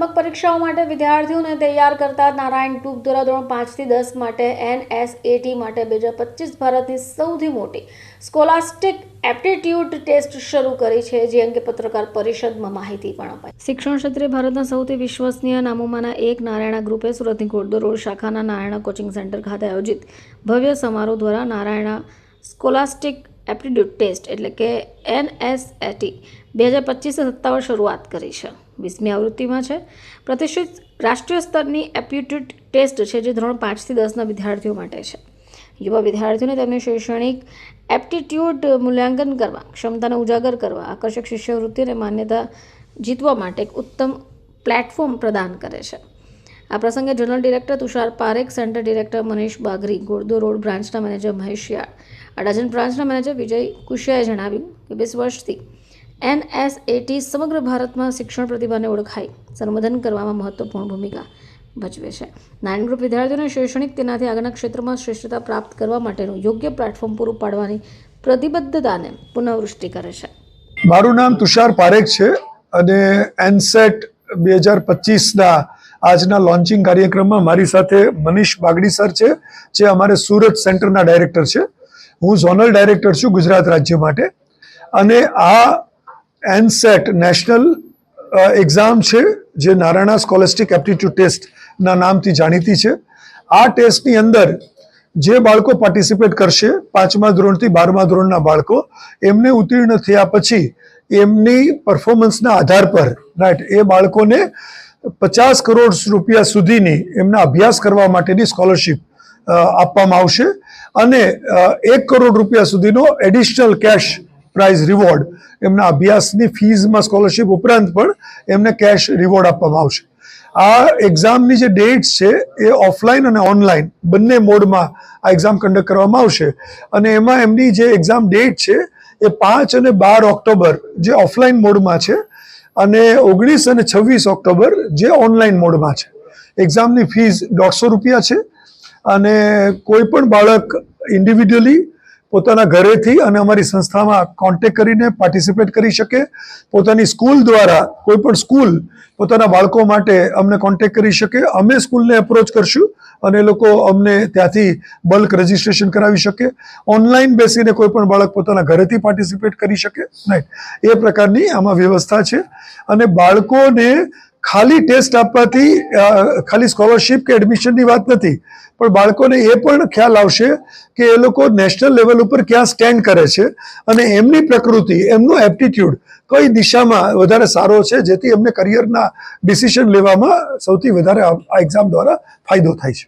સ્પર્ધાત્મક પરીક્ષાઓ માટે વિદ્યાર્થીઓને તૈયાર કરતા નારાયણ ગ્રુપ દ્વારા ધોરણ 5 થી 10 માટે NSAT માટે 2025 ભારતની સૌથી મોટી સ્કોલાસ્ટિક એપ્ટિટ્યૂડ ટેસ્ટ શરૂ કરી છે, જે અંગે પત્રકાર પરિષદમાં માહિતી પણ અપાઈ. શિક્ષણ ક્ષેત્રે ભારતના સૌથી વિશ્વસનીય નામોમાંના એક નારાયણા ગ્રુપે સુરતની ઘોડદોર રોડ શાખાના નારાયણા કોચિંગ સેન્ટર ખાતે આયોજિત ભવ્ય સમારોહ દ્વારા નારાયણા સ્કોલાસ્ટિક એપ્ટિટ્યૂડ ટેસ્ટ એટલે કે NSAT 2025 સત્તાવાર શરૂઆત કરી છે. 20મી આવૃત્તિમાં છે. પ્રતિષ્ઠિત રાષ્ટ્રીય સ્તરની એપ્ટિટ્યૂડ ટેસ્ટ છે, જે ધોરણ 5 થી 10ના વિદ્યાર્થીઓ માટે છે. યુવા વિદ્યાર્થીઓને તેમની શૈક્ષણિક એપ્ટિટ્યૂડ મૂલ્યાંકન કરવા, ક્ષમતાને ઉજાગર કરવા, આકર્ષક શિષ્યવૃત્તિ અને માન્યતા જીતવા માટે એક ઉત્તમ પ્લેટફોર્મ પ્રદાન કરે છે. આ પ્રસંગે general director Tushar Parekh, centre director Manish Bagri, ઘોડદોર રોડ બ્રાન્ચના મેનેજર મહેશ યાળ, અડાજણ બ્રાન્ચના મેનેજર વિજય કુશિયાએ જણાવ્યું કે 20 વર્ષથી NSAT સમગ્ર ભારતમાં શિક્ષણ પ્રતિભાને ઓળખાઈ સંવર્ધન કરવામાં મહત્વપૂર્ણ ભૂમિકા ભજવે છે. નારાયણ ગ્રુપ વિદ્યાર્થીઓને શૈક્ષણિક તેનાથી આગળના ક્ષેત્રમાં શ્રેષ્ઠતા પ્રાપ્ત કરવા માટેનું યોગ્ય પ્લેટફોર્મ પૂરું પાડવાની પ્રતિબદ્ધતાને પુનઃવૃષ્ટિ કરે છે. મારું નામ તુષાર પારેખ છે અને NSAT 2025ના આજના લોન્ચિંગ કાર્યક્રમમાં મારી સાથે મનીષ બાગડી સર છે, જે અમારે સુરત સેન્ટરના ડાયરેક્ટર છે. હું ઝોનલ ડાયરેક્ટર છું ગુજરાત રાજ્ય માટે. અને આ NSAT નેશનલ એક્ઝામ છે, જે નારાયણા સ્કોલેસ્ટિક એપ્ટિટ્યૂડ ટેસ્ટના નામથી જાણીતી છે. આ ટેસ્ટની અંદર જે બાળકો પાર્ટિસિપેટ કરશે, 5મા ધોરણથી 12મા ધોરણના બાળકો, એમને ઉત્તીર્ણ થયા પછી એમની પરફોર્મન્સના આધાર પર એ બાળકોને 50 કરોડ રૂપિયા સુધીની એમના અભ્યાસ કરવા માટેની સ્કોલરશિપ આપવામાં આવશે અને 1 કરોડ રૂપિયા સુધીનો એડિશનલ કેશ પ્રાઇઝ રિવોર્ડ એમના અભ્યાસની ફીઝમાં સ્કોલરશિપ ઉપરાંત પણ એમને કેશ રિવોર્ડ આપવામાં આવશે. આ એક્ઝામની જે ડેટ્સ છે એ ઓફલાઈન અને ઓનલાઈન બંને મોડમાં આ એક્ઝામ કન્ડક્ટ કરવામાં આવશે અને એમાં એમની જે એક્ઝામ ડેટ છે એ 5 અને 12 ઓક્ટોબર જે ઓફલાઈન મોડમાં છે અને 19 અને 26 ઓક્ટોબર જે ઓનલાઈન મોડમાં છે. એક્ઝામની ફીઝ 150 રૂપિયા છે અને કોઈ પણ બાળક ઇન્ડિવિડ્યુઅલી પોતાના ઘરેથી અને અમારી સંસ્થામાં કોન્ટેક્ટ કરીને પાર્ટિસિપેટ કરી શકે. પોતાની સ્કૂલ દ્વારા કોઈ પણ સ્કૂલ પોતાના બાળકો માટે અમને કોન્ટેક્ટ કરી શકે. અમે સ્કૂલને એપ્રોચ કરશું અને એ લોકો અમને ત્યાંથી બલ્ક રજિસ્ટ્રેશન કરાવી શકે. ઓનલાઈન બેસીને કોઈ પણ બાળક પોતાના ઘરેથી પાર્ટિસિપેટ કરી શકે. રાઈટ, એ પ્રકારની આમાં વ્યવસ્થા છે. અને બાળકોને ખાલી ટેસ્ટ આપવાથી ખાલી સ્કોલરશિપ કે એડમિશનની વાત નથી, પણ બાળકોને એ પણ ખ્યાલ આવશે કે એ લોકો નેશનલ લેવલ ઉપર ક્યાં સ્ટેન્ડ કરે છે અને એમની પ્રકૃતિ, એમનું એપ્ટિટ્યૂડ કઈ દિશામાં વધારે સારો છે, જેથી એમને કરિયરના ડિસિઝન લેવામાં સૌથી વધારે આ એક્ઝામ દ્વારા ફાયદો થાય છે.